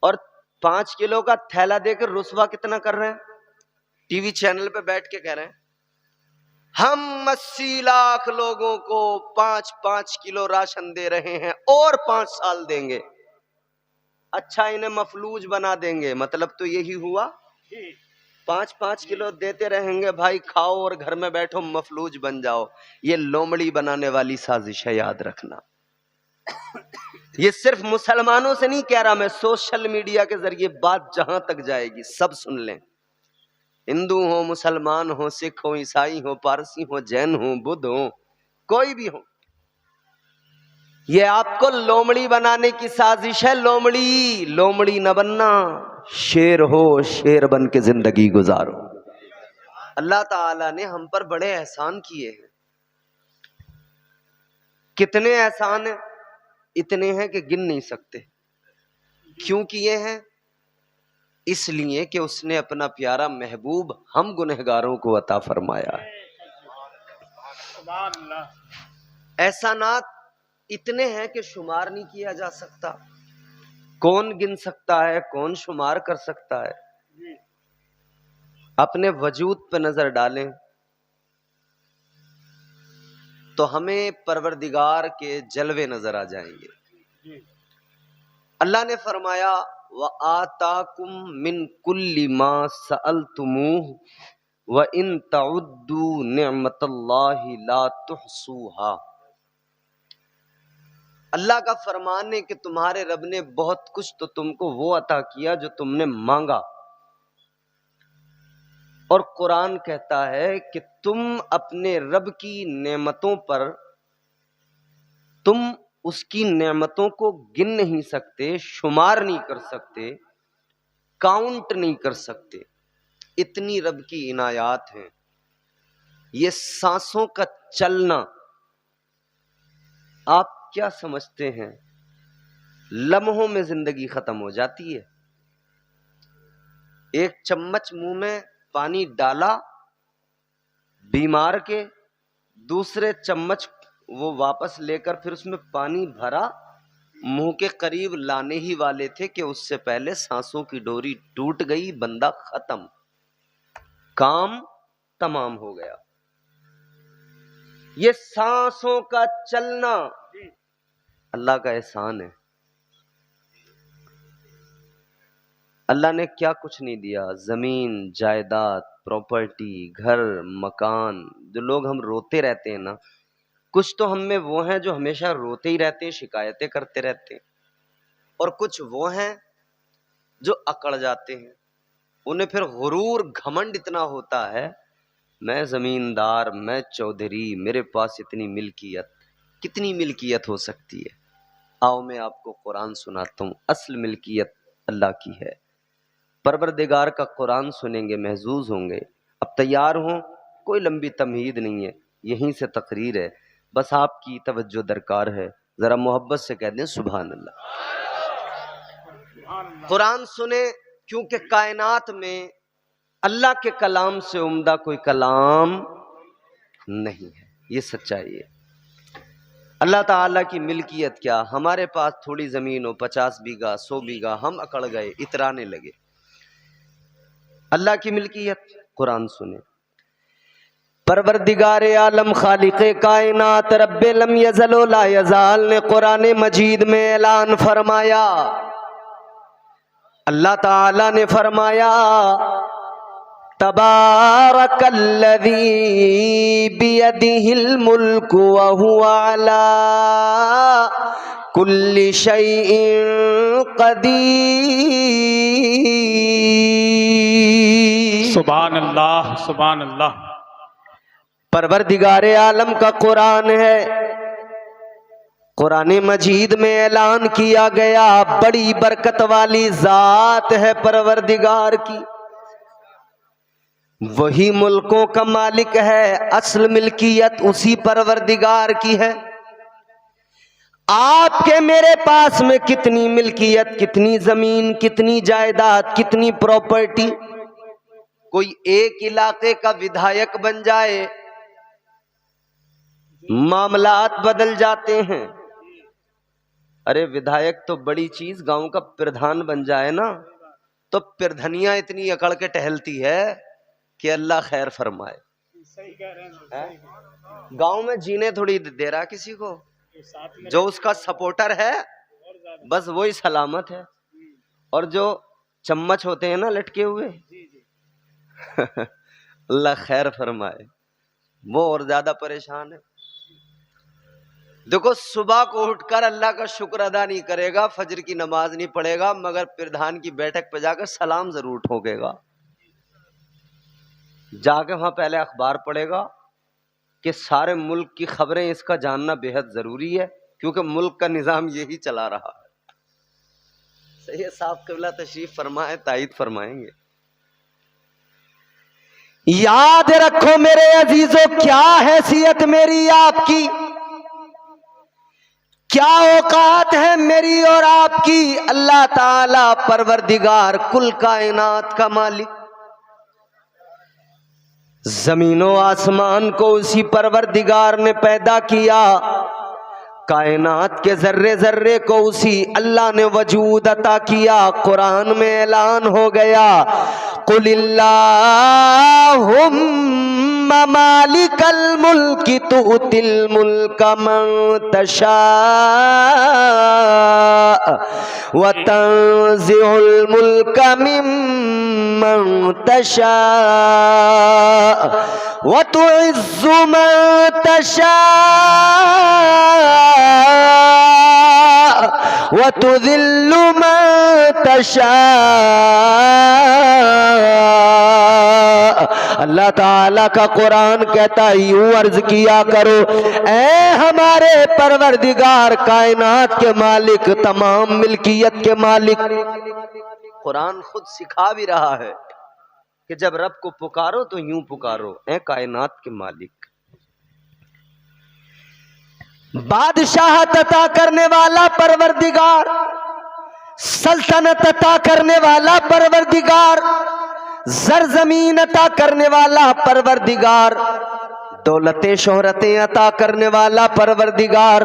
और 5 किलो का थैला देकर रुसवा कितना कर रहे हैं? टीवी चैनल पे बैठ के कह रहे हैं हम 80 लाख लोगों को 5-5 किलो राशन दे रहे हैं और 5 साल देंगे। अच्छा, इन्हें मफलूज बना देंगे, मतलब तो यही हुआ। 5-5 किलो देते रहेंगे, भाई खाओ और घर में बैठो, मफलूज बन जाओ। ये लोमड़ी बनाने वाली साजिश है, याद रखना। ये सिर्फ मुसलमानों से नहीं कह रहा मैं, सोशल मीडिया के जरिए बात जहां तक जाएगी सब सुन लें। हिंदू हो, मुसलमान हो, सिख हो, ईसाई हो, पारसी हो, जैन हो, बुद्ध हो, कोई भी हो, ये आपको लोमड़ी बनाने की साजिश है। लोमड़ी न बनना, शेर हो, शेर बन के जिंदगी गुजारो। अल्लाह ताला ने हम पर बड़े एहसान किए हैं। कितने एहसान हैं? इतने हैं कि गिन नहीं सकते। क्यों किए हैं? इसलिए कि उसने अपना प्यारा महबूब हम गुनहगारों को अता फरमाया है। एहसानात इतने हैं कि शुमार नहीं किया जा सकता। कौन गिन सकता है, कौन शुमार कर सकता है? अपने वजूद पर नजर डालें तो हमें परवरदिगार के जलवे नजर आ जाएंगे। अल्लाह ने फरमाया व आताकुम मिन कुल्ली मा सअलतुमूह व इन तउद्दू निअमतल्लाहि ला तुहसूहा। अल्लाह का फरमान है कि तुम्हारे रब ने बहुत कुछ तो तुमको वो अता किया जो तुमने मांगा। और कुरान कहता है कि तुम अपने रब की नेमतों पर, तुम उसकी नेमतों को गिन नहीं सकते, शुमार नहीं कर सकते, काउंट नहीं कर सकते। इतनी रब की इनायात हैं। ये सांसों का चलना, आप क्या समझते हैं लम्हों में जिंदगी खत्म हो जाती है। एक चम्मच मुंह में पानी डाला बीमार के, दूसरे चम्मच वो वापस लेकर फिर उसमें पानी भरा, मुंह के करीब लाने ही वाले थे कि उससे पहले सांसों की डोरी टूट गई, बंदा खत्म, काम तमाम हो गया। ये सांसों का चलना अल्लाह का एहसान है। अल्लाह ने क्या कुछ नहीं दिया, जमीन, जायदाद, प्रॉपर्टी, घर, मकान। जो लोग हम रोते रहते हैं ना, कुछ तो हम में वो हैं जो हमेशा रोते ही रहते हैं, शिकायतें करते रहते हैं, और कुछ वो हैं जो अकड़ जाते हैं। उन्हें फिर गुरूर, घमंड इतना होता है, मैं जमींदार, मैं चौधरी, मेरे पास इतनी मिल्कियत। कितनी मिल्कियत हो सकती है? आओ मैं आपको कुरान सुनाता हूँ। असल मिल्कियत अल्लाह की है। परवरदिगार का कुरान सुनेंगे, महजूज होंगे। अब तैयार हों, कोई लंबी तमहीद नहीं है, यहीं से तकरीर है, बस आपकी तवज्जो दरकार है। जरा मोहब्बत से कह दें सुभान अल्लाह। कुरान सुने, क्योंकि कायनात में अल्लाह के कलाम से उम्दा कोई कलाम नहीं है। ये सच्चाई है। अल्लाह ताला की मिल्कियत क्या, हमारे पास थोड़ी जमीन हो, 50 बीघा, 100 बीघा, हम अकड़ गए, इतराने लगे। अल्लाह की मिल्कियत कुरान सुने। परवरदिगार आलम, खालिक़े कायनात, रब्बे लम यज़ल व ला यज़ाल ने कुरान मजीद में ऐलान फरमाया। अल्लाह ताला ने फरमाया तबारकल्लज़ी बियदिहिल मुल्कु व हुवा अला कुल्ली शैइन क़दीर। सुभान अल्लाह, सुभान अल्लाह। परवरदिगार आलम का कुरान है। कुरान मजीद में ऐलान किया गया, बड़ी बरकत वाली जात है परवरदिगार की। वही मुल्कों का मालिक है, असल मिल्कियत उसी परवरदिगार की है। आपके मेरे पास में कितनी मिल्कियत, कितनी जमीन, कितनी जायदाद, कितनी प्रॉपर्टी, कोई एक इलाके का विधायक बन जाए, मामलात बदल जाते हैं। अरे विधायक तो बड़ी चीज, गांव का प्रधान बन जाए ना तो प्रधनिया इतनी अकड़ के टहलती है कि अल्लाह खैर फरमाए। सही कह रहे हैं। गांव में जीने थोड़ी दे रहा किसी को, जो उसका सपोर्टर है बस वही सलामत है, और जो चम्मच होते हैं ना लटके हुए अल्लाह खैर फरमाए, वो और ज्यादा परेशान है। देखो सुबह को उठकर अल्लाह का शुक्र अदा नहीं करेगा, फजर की नमाज नहीं पढ़ेगा, मगर प्रधान की बैठक पे जाकर सलाम जरूर ठोकेगा। जाके वहां पहले अखबार पढ़ेगा कि सारे मुल्क की खबरें, इसका जानना बेहद जरूरी है क्योंकि मुल्क का निजाम यही चला रहा है। सही है साहब, क़िबला तशरीफ फरमाए, तायद फरमाएंगे। याद रखो मेरे अजीजों, क्या हैसियत मेरी आपकी, क्या औकात है मेरी और आपकी। अल्लाह ताला परवरदिगार कुल कायनात का मालिक, जमीनों आसमान को उसी परवरदिगार ने पैदा किया, कायनात के जर्रे जर्रे को उसी अल्लाह ने वजूद अता किया। कुरान में ऐलान हो गया, कुलिल्लाहुम्मा मालिकल मुल्की तुतिल मुल्का मन तशा व तंज़िउल मुल्का मिम्मन तशा व तुइज़्ज़ु मन तशा व तुज़िल्लु मन तशा। अल्लाह ताला का कुरान कहता है, यूं अर्ज किया करो, ऐ हमारे परवरदिगार, कायनात के मालिक, तमाम मिल्कियत के मालिक। कुरान खुद सिखा भी रहा है कि जब रब को पुकारो तो यूं पुकारो, ऐ कायनात के मालिक। बादशाहत अता करने वाला परवरदिगार, सल्तनत अता करने वाला परवरदिगार, जरजमीन अता करने वाला परवरदिगार, दौलतें शोहरतें अता करने वाला परवरदिगार,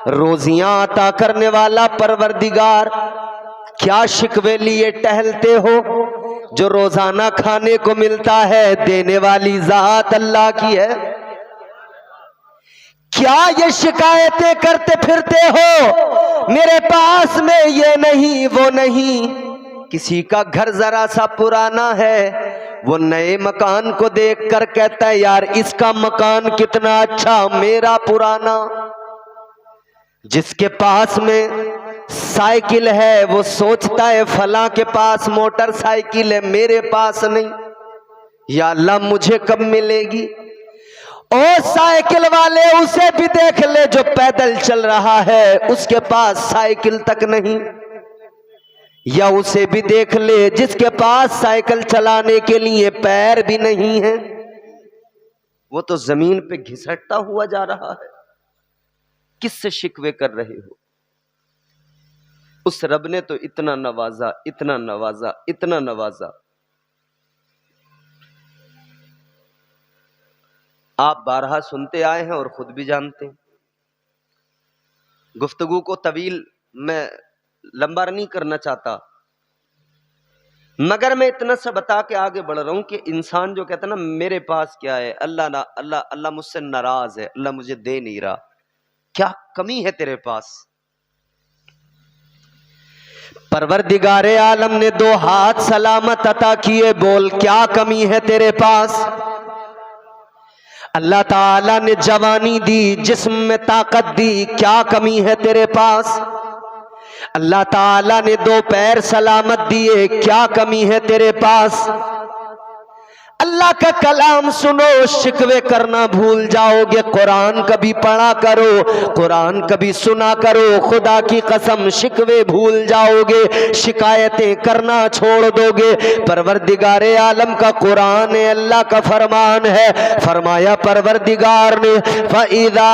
रोजियां अता करने वाला परवरदिगार। क्या शिकवे लिए टहलते हो, जो रोजाना खाने को मिलता है देने वाली जात अल्लाह की है। क्या ये शिकायतें करते फिरते हो, मेरे पास में ये नहीं वो नहीं। किसी का घर जरा सा पुराना है, वो नए मकान को देखकर कहता है यार इसका मकान कितना अच्छा, मेरा पुराना। जिसके पास में साइकिल है वो सोचता है फला के पास मोटरसाइकिल है, मेरे पास नहीं, या अल्लाह मुझे कब मिलेगी। और साइकिल वाले उसे भी देख ले जो पैदल चल रहा है, उसके पास साइकिल तक नहीं। या उसे भी देख ले जिसके पास साइकिल चलाने के लिए पैर भी नहीं है, वो तो जमीन पे घिसटता हुआ जा रहा है। किससे शिकवे कर रहे हो? उस रब ने तो इतना नवाजा, इतना नवाजा, इतना नवाजा। आप बारहा सुनते आए हैं और खुद भी जानते हैं। गुफ्तगू को तवील मैं लंबा नहीं करना चाहता, मगर मैं इतना सा बता के आगे बढ़ रहा हूं कि इंसान जो कहता है ना मेरे पास क्या है, अल्लाह ना अल्लाह अल्लाह मुझसे नाराज है, अल्लाह मुझे दे नहीं रहा, क्या कमी है तेरे पास? परवरदिगारे आलम ने दो हाथ सलामत अता किए, बोल क्या कमी है तेरे पास? अल्लाह ताला ने जवानी दी, जिस्म में ताकत दी, क्या कमी है तेरे पास? अल्लाह ताला ने दो पैर सलामत दिए, क्या कमी है तेरे पास? अल्लाह का कलाम सुनो, शिकवे करना भूल जाओगे। कुरान कभी पढ़ा करो, कुरान कभी सुना करो, खुदा की कसम शिकवे भूल जाओगे, शिकायतें करना छोड़ दोगे। परवरदिगारे आलम का कुरान है, अल्लाह का फरमान है। फरमाया परवरदिगार ने, फ़इज़ा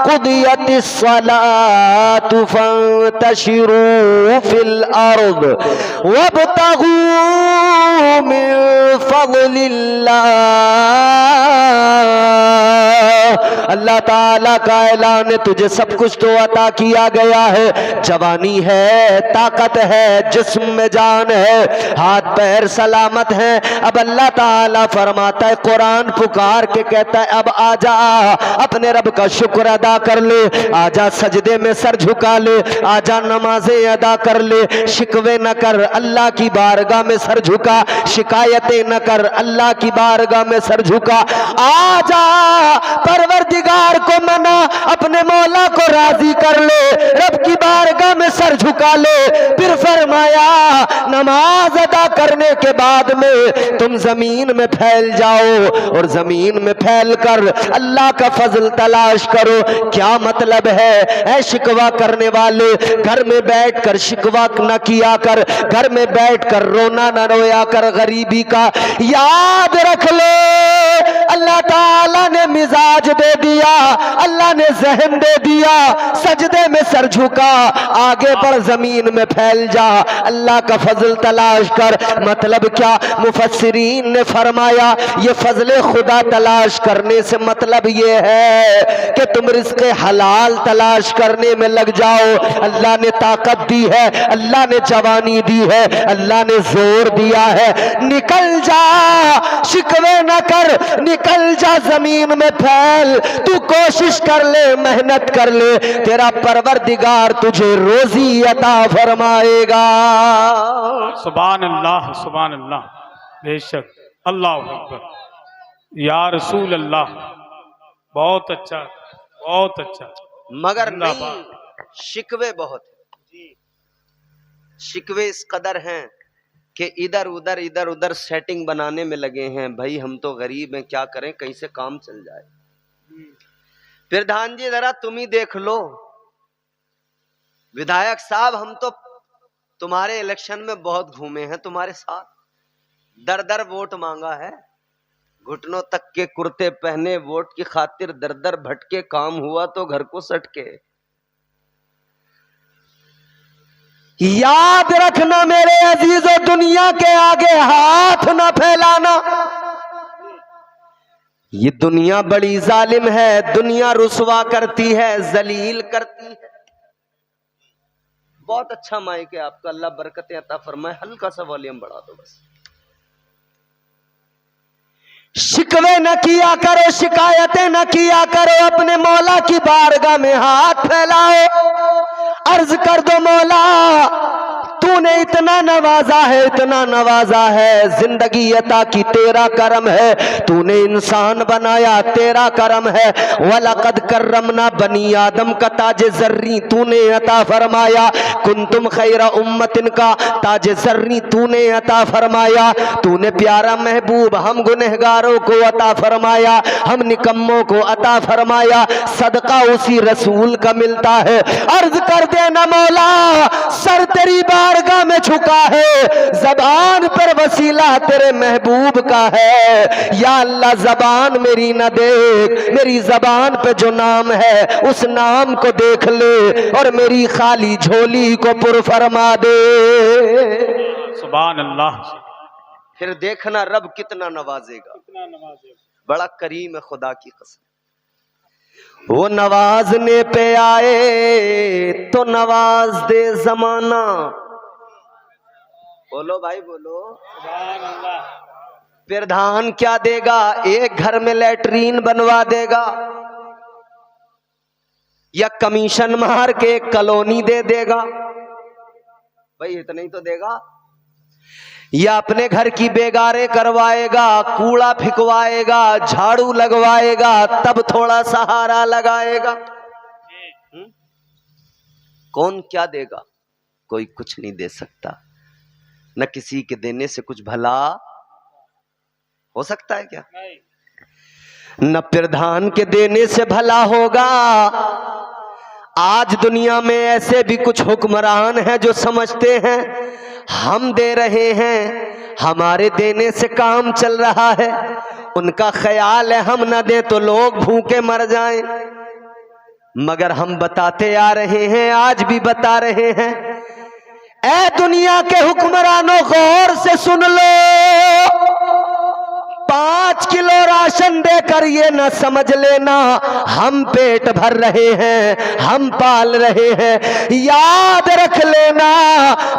क़ुदियतिस सलातु फ़ंतशिरू फ़िल अर्ज़ वब्तगू मिन फ़ज़लिल्लाह अल्लाह ताला का ऐलान है, तुझे सब कुछ तो अता किया गया है, जवानी है, ताकत है, जिस्म में जान है, हाथ पैर सलामत है। अब अल्लाह ताला फरमाता है, कुरान पुकार के कहता है अब आजा, अपने रब का शुक्र अदा कर ले, आजा सजदे में सर झुका ले, आजा नमाजें अदा कर ले, शिकवे न कर, अल्लाह की बारगाह में सर झुका, शिकायतें न कर, अल्लाह की बारगाह में सर झुका, आजा परवरदिगार को मना, अपने मौला को राजी कर ले, रब की बारगाह में सर झुका ले। फिर फरमाया नमाज अदा करने के बाद में तुम जमीन में फैल जाओ और जमीन में फैल कर अल्लाह का फजल तलाश करो। क्या मतलब है? ऐ शिकवा करने वाले, घर में बैठ कर शिकवा न किया कर, घर में बैठ कर रोना न रोया कर गरीबी का। याद रख ले अल्लाह ताला ने मिजाज दे दिया, अल्लाह ने जहन दे दिया, सजदे में सर झुका, आगे बढ़ जमीन में फैल जा, अल्लाह का फजल तलाश कर। मतलब क्या? मुफस्सिरीन ने फरमाया ये फजल खुदा तलाश करने से मतलब ये है कि तुम रिज़्क़ हलाल तलाश करने में लग जाओ। अल्लाह ने ताकत दी है, अल्लाह ने जवानी दी है, अल्लाह ने जोर दिया है, निकल जा, शिकवे न कर, निकल जा, जमीन में फैल, तू कोशिश कर ले, मेहनत कर ले, तेरा परवरदिगार तुझे रोजी अता फरमाएगा। सुभान अल्लाह, सुभान अल्लाह, बेशक, अल्लाह अकबर, या रसूल अल्लाह, बहुत अच्छा, बहुत अच्छा। मगर नहीं, शिकवे बहुत है, शिकवे इस कदर हैं कि इधर उधर सेटिंग बनाने में लगे हैं। भाई हम तो गरीब हैं, क्या करें, कहीं से काम चल जाए। प्रधान जी जरा तुम ही देख लो, विधायक साहब हम तो तुम्हारे इलेक्शन में बहुत घूमे हैं, तुम्हारे साथ दर दर वोट मांगा है, घुटनों तक के कुर्ते पहने, वोट की खातिर दर दर भटके, काम हुआ तो घर को सटके। याद रखना मेरे अजीजों, दुनिया के आगे हाथ ना फैलाना। ये दुनिया बड़ी जालिम है, दुनिया रुसवा करती है, जलील करती है। बहुत अच्छा माइक है आपका, अल्लाह बरकतें अता फरमाए। हल्का सा वॉल्यूम बढ़ा दो बस। शिकवे न किया करो, शिकायतें न किया करो, अपने मौला की बारगाह में हाथ फैलाओ, अर्ज कर दो मौला तूने इतना नवाजा है, इतना नवाजा है, जिंदगी अता की तेरा करम है, तूने इंसान बनाया तेरा करम है। वलक़द कर्रमना बनी आदम का ताज जर्री तूने अता फरमाया, कुंतुम खैरा उम्मतिन का ताज जर्री तूने अता फरमाया। तूने प्यारा महबूब हम गुनहगारों को अता फरमाया, हम निकम्मों को अता फरमाया, सदका उसी रसूल का मिलता है। अर्ज कर देना मौला सर तेरी बारगाह में झुका है, जबान पर वसीला तेरे महबूब का है। या अल्लाह जबान मेरी न देख, मेरी जबान पे जो नाम है उस नाम को देख ले और मेरी खाली झोली को पुर फरमा दे। सुभान अल्लाह। फिर देखना रब कितना नवाजेगा, कितना नवाजेगा। बड़ा करीम है खुदा की कसम। वो नवाजने पे आए तो नवाज दे जमाना। बोलो भाई बोलो। सुभान अल्लाह। प्रधान क्या देगा? एक घर में लैट्रीन बनवा देगा या कमीशन मार के एक कॉलोनी दे देगा? भाई इतना ही तो देगा। या अपने घर की बेगारे करवाएगा, कूड़ा फिकवाएगा, झाड़ू लगवाएगा, तब थोड़ा सहारा लगाएगा। कौन क्या देगा? कोई कुछ नहीं दे सकता। न किसी के देने से कुछ भला हो सकता है क्या? न प्रधान के देने से भला होगा। आज दुनिया में ऐसे भी कुछ हुक्मरान हैं जो समझते हैं हम दे रहे हैं, हमारे देने से काम चल रहा है। उनका ख्याल है हम न दें तो लोग भूखे मर जाएं। मगर हम बताते आ रहे हैं, आज भी बता रहे हैं, ऐ दुनिया के हुक्मरानों गौर से सुन लो, 5 किलो राशन देकर ये न समझ लेना हम पेट भर रहे हैं, हम पाल रहे हैं। याद रख लेना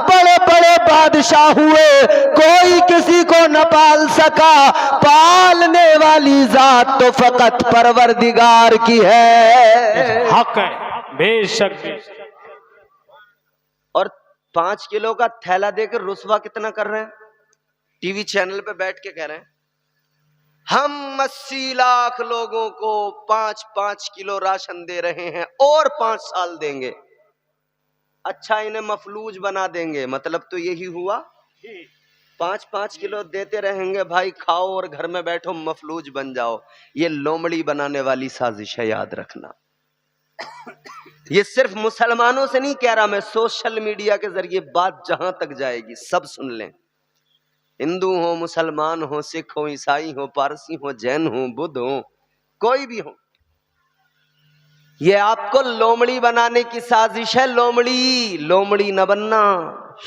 बड़े बड़े बादशाह हुए, कोई किसी को न पाल सका, पालने वाली जात तो फकत परवरदिगार की है। हक है, बेशक। और 5 किलो का थैला देकर रुसवा कितना कर रहे हैं? टीवी चैनल पे बैठ के कह रहे हैं हम 80 लाख लोगों को 5-5 किलो राशन दे रहे हैं और 5 साल देंगे। अच्छा, इन्हें मफलूज बना देंगे, मतलब तो यही हुआ। 5-5 किलो देते रहेंगे भाई, खाओ और घर में बैठो, मफलूज बन जाओ। ये लोमड़ी बनाने वाली साजिश है, याद रखना। ये सिर्फ मुसलमानों से नहीं कह रहा मैं, सोशल मीडिया के जरिए बात जहां तक जाएगी सब सुन लें। हिंदू हो, मुसलमान हो, सिख हो, ईसाई हो, पारसी हो, जैन हो, बुद्ध हो, कोई भी हो, ये आपको लोमड़ी बनाने की साजिश है। लोमड़ी न बनना,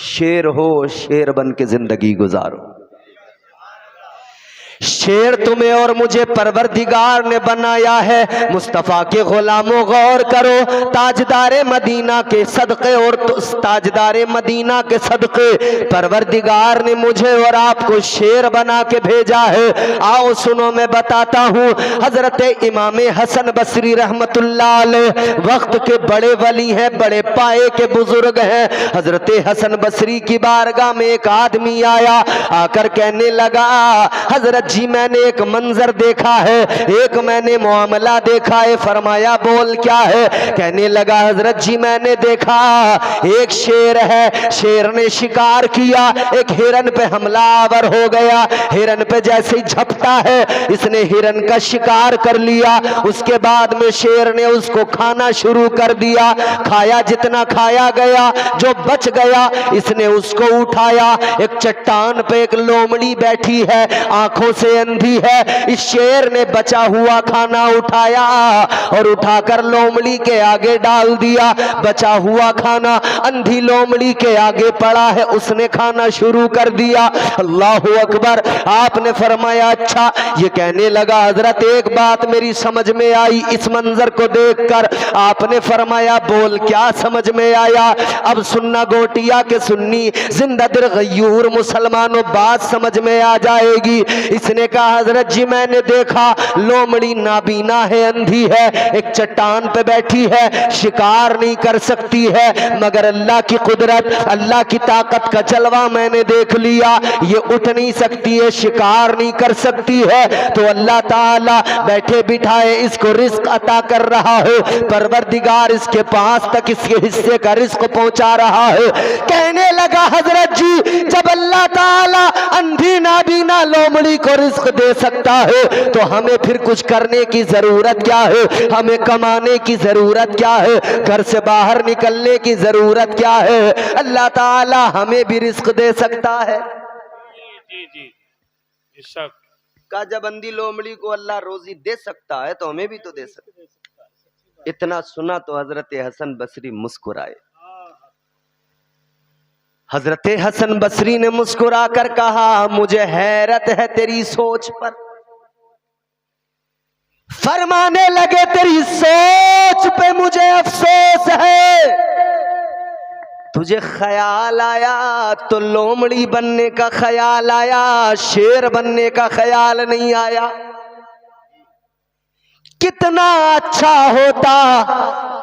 शेर हो, शेर बन के जिंदगी गुजारो। शेर तुम्हें और मुझे परवरदिगार ने बनाया है। मुस्तफा के गुलामों गौर करो, ताजदारे मदीना के सदक़े और ताजदारे मदीना के सदक़े परवरदिगार ने मुझे और आपको शेर बना के भेजा है। आओ सुनो, मैं बताता हूँ। हजरत इमाम हसन बसरी रहमतुल्लाह अलैह वक्त के बड़े वली हैं, बड़े पाए के बुजुर्ग हैं। हजरत हसन बसरी की बारगाह में एक आदमी आया, आकर कहने लगा हजरत जी मैंने एक मंजर देखा है, एक मैंने मामला देखा है। फरमाया बोल क्या है? कहने लगा हजरत जी मैंने देखा एक शेर है, शेर ने शिकार किया, एक हिरन पे हमलावर हो गया। हिरन पे जैसे ही झपटा है, इसने हिरन का शिकार कर लिया। उसके बाद में शेर ने उसको खाना शुरू कर दिया। खाया, जितना खाया गया, जो बच गया इसने उसको उठाया। एक चट्टान पे एक लोमड़ी बैठी है, आंखों से अंधी है। इस शेर ने बचा हुआ खाना उठाया और उठाकर लोमड़ी के आगे डाल दिया। बचा हुआ खाना अंधी लोमड़ी के आगे पड़ा है, उसने खाना शुरू कर दिया। अल्लाहु अकबर। आपने फरमाया अच्छा। ये कहने लगा हजरत एक बात मेरी समझ में आई इस मंजर को देखकर। आपने फरमाया बोल क्या समझ में आया? अब सुन्ना गोटिया के सुन्नी जिंदा दिल गयूर मुसलमानों, बात समझ में आ जाएगी। इसने कहा हजरत जी मैंने देखा लोमड़ी नाबीना है, अंधी है, एक चट्टान पे बैठी है, शिकार नहीं कर सकती है, मगर अल्लाह की कुदरत, अल्लाह की ताकत का जलवा मैंने देख लिया। ये उठ नहीं सकती है, शिकार नहीं कर सकती है, तो अल्लाह ताला बैठे बिठाए इसको रिस्क अता कर रहा है। परवरदिगार इसके पास तक इसके हिस्से का रिस्क पहुंचा रहा है। कहने लगा हजरत जी जब अल्लाह ताला अंधी नाबीना लोमड़ी को रिस्क दे सकता है तो हमें फिर कुछ करने की जरूरत क्या है? हमें कमाने की जरूरत क्या है? घर से बाहर निकलने की जरूरत क्या है? अल्लाह ताला हमें भी रिस्क दे सकता है। जी जी बेशक। का जब अंधी लोमड़ी को अल्लाह रोजी दे सकता है तो हमें भी तो दे सकता है। इतना सुना तो हजरत हसन बसरी मुस्कुराए। हजरत हसन बसरी ने मुस्कुरा कर कहा मुझे हैरत है तेरी सोच पर। फरमाने लगे तेरी सोच पे मुझे अफसोस है। तुझे ख्याल आया तो लोमड़ी बनने का ख्याल आया, शेर बनने का ख्याल नहीं आया। कितना अच्छा होता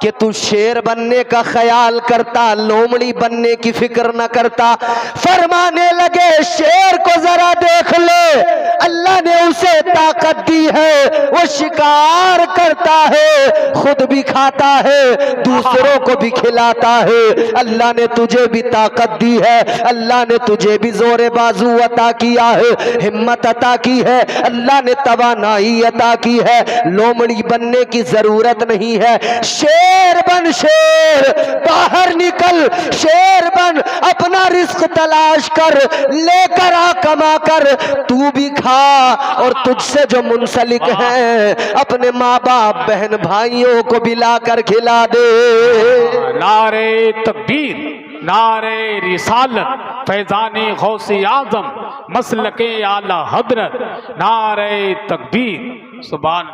कि तू शेर बनने का ख्याल करता, लोमड़ी बनने की फिक्र न करता। फरमाने लगे शेर को जरा देख ले, अल्लाह ने उसे ताकत दी है, वो शिकार करता है, खुद भी खाता है, दूसरों को भी खिलाता है। अल्लाह ने तुझे भी ताकत दी है, अल्लाह ने तुझे भी जोरे बाजू अता किया है, हिम्मत अता की है, अल्लाह ने तवानाई अता की है। लोमड़ी बनने की जरूरत नहीं है। शेर बन, शेर बाहर निकल, शेर बन, अपना रिस्क तलाश कर, लेकर आ कमा कर, तू भी खा और तुझसे जो मुंसलिक हैं अपने माँ बाप बहन भाइयों को भी लाकर खिला दे। नारे तकबीर, नारे रिसालत, फैजानी गौसी आजम मसलके आला हजरत नारे तकबीर सुभान